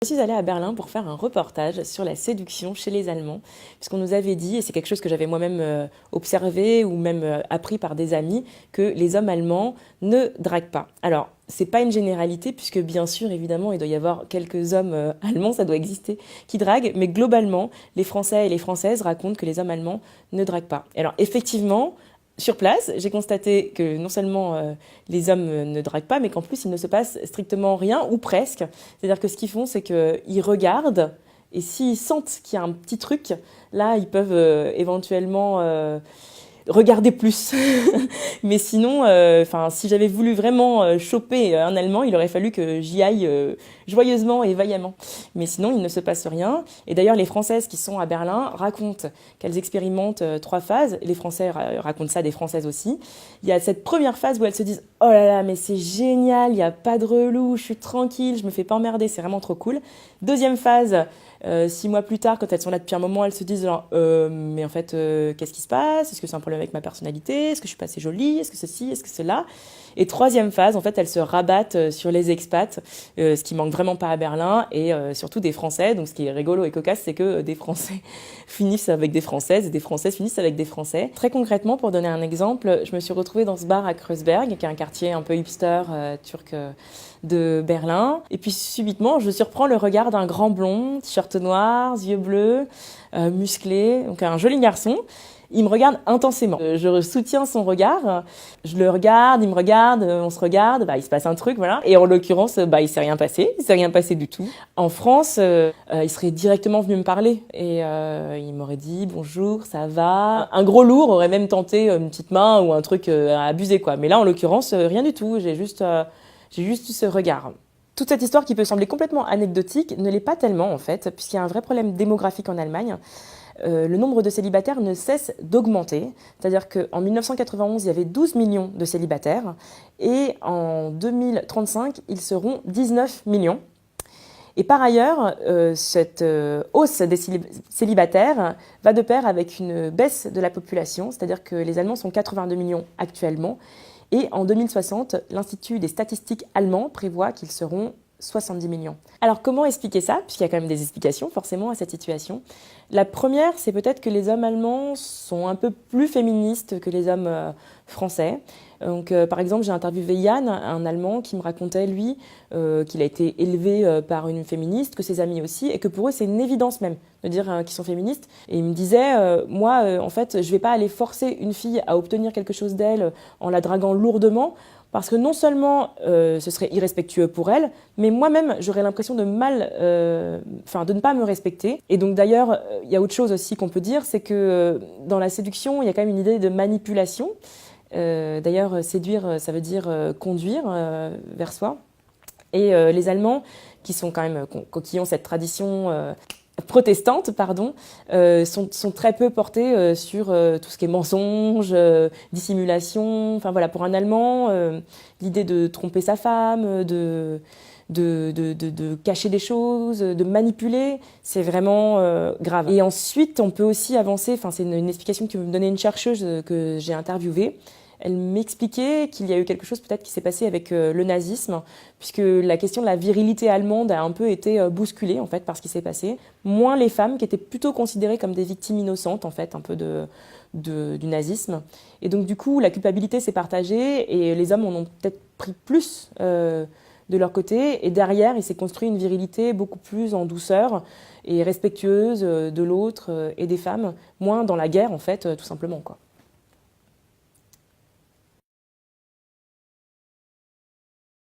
Je suis allée à Berlin pour faire un reportage sur la séduction chez les Allemands, puisqu'on nous avait dit, et c'est quelque chose que j'avais moi-même observé ou même appris par des amis, que les hommes allemands ne draguent pas. Alors, c'est pas une généralité, puisque bien sûr, évidemment, il doit y avoir quelques hommes allemands, ça doit exister, qui draguent, mais globalement, les Français et les Françaises racontent que les hommes allemands ne draguent pas. Alors, effectivement, sur place, j'ai constaté que non seulement les hommes ne draguent pas, mais qu'en plus, il ne se passe strictement rien, ou presque. C'est-à-dire que ce qu'ils font, c'est qu'ils regardent, et s'ils sentent qu'il y a un petit truc, là, ils peuvent éventuellement regarder plus. Mais sinon, si j'avais voulu vraiment choper un Allemand, il aurait fallu que j'y aille joyeusement et vaillamment. Mais sinon, il ne se passe rien. Et d'ailleurs, les Françaises qui sont à Berlin racontent qu'elles expérimentent 3 phases. Les Français racontent ça des Françaises aussi. Il y a cette première phase où elles se disent « Oh là là, mais c'est génial, il n'y a pas de relou, je suis tranquille, je me fais pas emmerder, c'est vraiment trop cool. » Deuxième phase, 6 mois plus tard, quand elles sont là depuis un moment, elles se disent genre, mais en fait, qu'est-ce qui se passe? Est-ce que c'est un problème avec ma personnalité? Est-ce que je suis pas assez jolie? Est-ce que ceci? Est-ce que cela? Et troisième phase, en fait, elles se rabattent sur les expats, ce qui manque vraiment pas à Berlin, et surtout des Français. Donc, ce qui est rigolo et cocasse, c'est que des Français finissent avec des Françaises et des Françaises finissent avec des Français. Très concrètement, pour donner un exemple, je me suis retrouvée dans ce bar à Kreuzberg, qui est un quartier un peu hipster turc de Berlin. Et puis subitement, je surprends le regard d'un grand blond, t-shirt noir, yeux bleus, musclé, donc un joli garçon. Il me regarde intensément. Je soutiens son regard. Je le regarde, il me regarde, on se regarde. Bah, il se passe un truc, voilà. Et en l'occurrence, il s'est rien passé. Il s'est rien passé du tout. En France, il serait directement venu me parler et il m'aurait dit bonjour, ça va. Un gros lourd aurait même tenté une petite main ou un truc à abuser, quoi. Mais là, en l'occurrence, rien du tout. J'ai juste eu ce regard. Toute cette histoire qui peut sembler complètement anecdotique ne l'est pas tellement en fait, puisqu'il y a un vrai problème démographique en Allemagne. Le nombre de célibataires ne cesse d'augmenter. C'est-à-dire qu'en 1991, il y avait 12 millions de célibataires et en 2035, ils seront 19 millions. Et par ailleurs, cette hausse des célibataires va de pair avec une baisse de la population, c'est-à-dire que les Allemands sont 82 millions actuellement. Et en 2060, l'Institut des statistiques allemands prévoit qu'ils seront 70 millions. Alors comment expliquer ça? Puisqu'il y a quand même des explications forcément à cette situation. La première, c'est peut-être que les hommes allemands sont un peu plus féministes que les hommes français. Donc, par exemple, j'ai interviewé Yann, un Allemand, qui me racontait, lui, qu'il a été élevé par une féministe, que ses amis aussi, et que pour eux, c'est une évidence même de dire qu'ils sont féministes. Et il me disait, moi, en fait, je vais pas aller forcer une fille à obtenir quelque chose d'elle en la draguant lourdement, parce que non seulement ce serait irrespectueux pour elle, mais moi-même, j'aurais l'impression de de ne pas me respecter. Et donc d'ailleurs, il y a autre chose aussi qu'on peut dire, c'est que dans la séduction, il y a quand même une idée de manipulation. D'ailleurs, séduire, ça veut dire conduire vers soi. Et les Allemands, qui sont quand même, qui ont cette tradition protestante, sont très peu portés sur tout ce qui est mensonge, dissimulation. Enfin voilà, pour un Allemand, l'idée de tromper sa femme, de cacher des choses, de manipuler, c'est vraiment grave. Et ensuite, on peut aussi avancer, c'est une explication que me donnait une chercheuse que j'ai interviewée. Elle m'expliquait qu'il y a eu quelque chose peut-être qui s'est passé avec le nazisme, puisque la question de la virilité allemande a un peu été bousculée en fait par ce qui s'est passé. Moins les femmes qui étaient plutôt considérées comme des victimes innocentes en fait, un peu du nazisme. Et donc du coup, la culpabilité s'est partagée et les hommes en ont peut-être pris plus de leur côté. Et derrière, il s'est construit une virilité beaucoup plus en douceur et respectueuse de l'autre et des femmes, moins dans la guerre en fait, tout simplement, quoi.